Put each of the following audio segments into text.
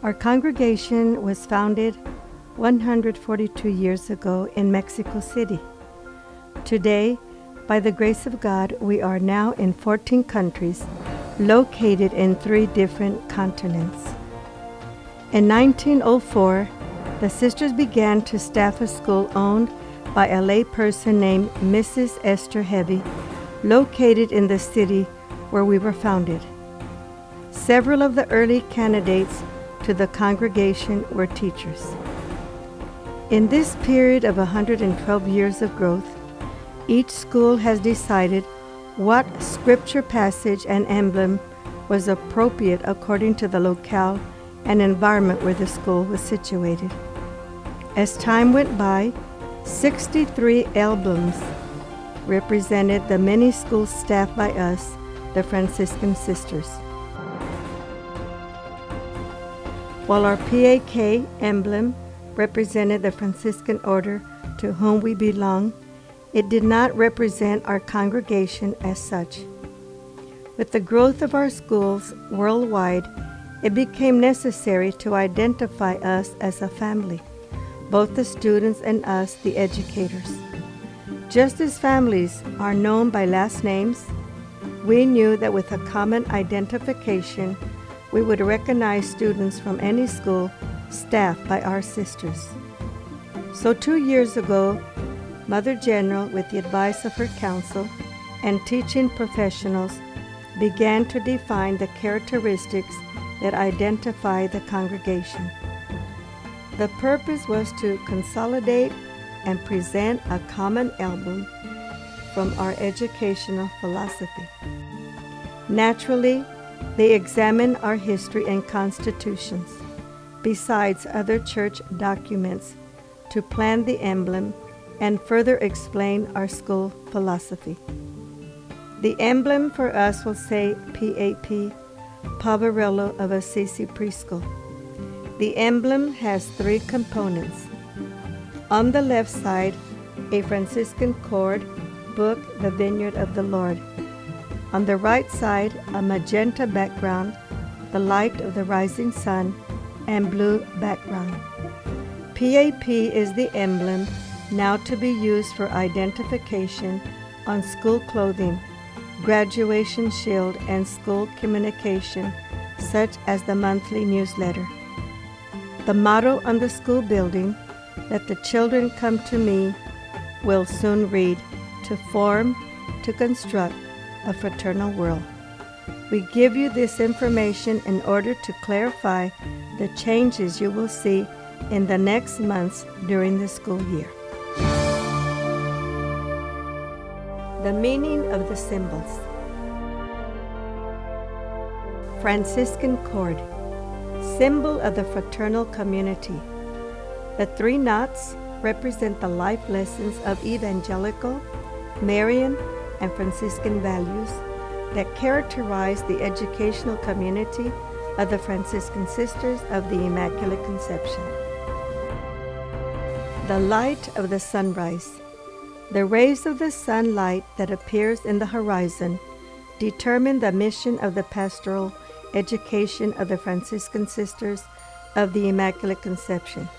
Our congregation was founded 142 years ago in Mexico City. Today, by the grace of God, we are now in 14 countries, located in 3 different continents. In 1904, the sisters began to staff a school owned by a lay person named Mrs. Esther Heavy, located in the city where we were founded. Several of the early candidates to the congregation were teachers. In this period of 112 years of growth, each school has decided what scripture passage and emblem was appropriate according to the locale and environment where the school was situated. As time went by, 63 emblems represented the many schools staffed by us, the Franciscan Sisters. While our PAK emblem represented the Franciscan order to whom we belong, it did not represent our congregation as such. With the growth of our schools worldwide, it became necessary to identify us as a family, both the students and us, the educators. Just as families are known by last names, we knew that with a common identification, we would recognize students from any school staffed by our sisters. So 2 years ago, Mother General, with the advice of her council and teaching professionals, began to define the characteristics that identify the congregation. The purpose was to consolidate and present a common emblem from our educational philosophy. Naturally, they examine our history and constitutions, besides other church documents, to plan the emblem and further explain our school philosophy. The emblem for us will say PAP, Poverello of Assisi Preschool. The emblem has 3 components. On the left side, a Franciscan cord, book, the Vineyard of the Lord. On the right side, a magenta background, the light of the rising sun, and blue background. PAP is the emblem now to be used for identification on school clothing, graduation shield, and school communication, such as the monthly newsletter. The motto on the school building, "Let the children come to me," will soon read, "To form, to construct a fraternal world." We give you this information in order to clarify the changes you will see in the next months during the school year. The meaning of the symbols. Franciscan cord, symbol of the fraternal community. The 3 knots represent the life lessons of evangelical, Marian, and Franciscan values that characterize the educational community of the Franciscan Sisters of the Immaculate Conception. The light of the sunrise. The rays of the sunlight that appears in the horizon determine the mission of the pastoral education of the Franciscan Sisters of the Immaculate Conception,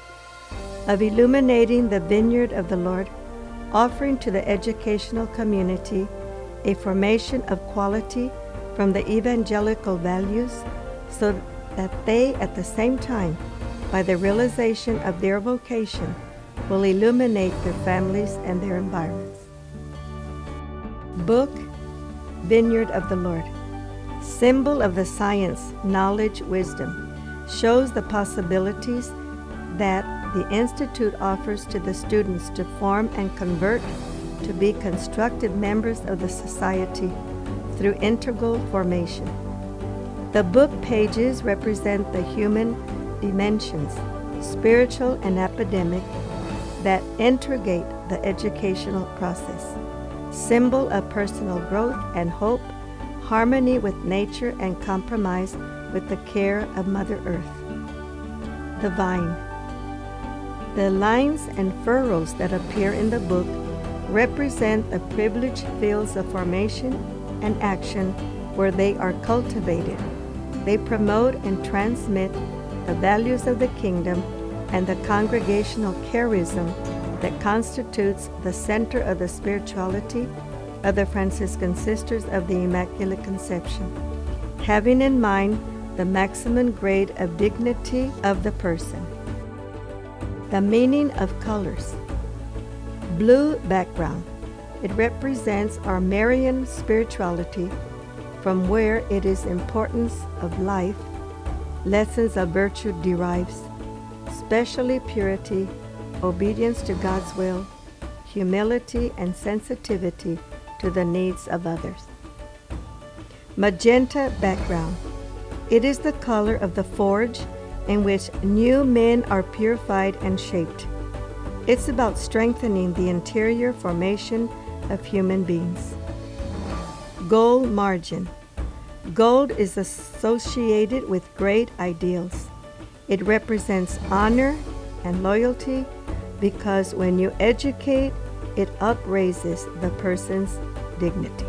of illuminating the vineyard of the Lord, offering to the educational community a formation of quality from the evangelical values, so that they, at the same time, by the realization of their vocation, will illuminate their families and their environments. Book, Vineyard of the Lord, symbol of the science, knowledge, wisdom, shows the possibilities that the Institute offers to the students to form and convert to be constructive members of the society through integral formation. The book pages represent the human dimensions, spiritual and academic, that integrate the educational process, symbol of personal growth and hope, harmony with nature and compromise with the care of Mother Earth. The vine. The lines and furrows that appear in the book represent the privileged fields of formation and action where they are cultivated. They promote and transmit the values of the kingdom, and the congregational charism that constitutes the center of the spirituality of the Franciscan Sisters of the Immaculate Conception, having in mind the maximum grade of dignity of the person. The meaning of colors. Blue background. It represents our Marian spirituality, from where it is importance of life, lessons of virtue derives, especially purity, obedience to God's will, humility, and sensitivity to the needs of others. Magenta background. It is the color of the forge in which new men are purified and shaped. It's about strengthening the interior formation of human beings. Gold margin. Gold is associated with great ideals. It represents honor and loyalty because when you educate, it upraises the person's dignity.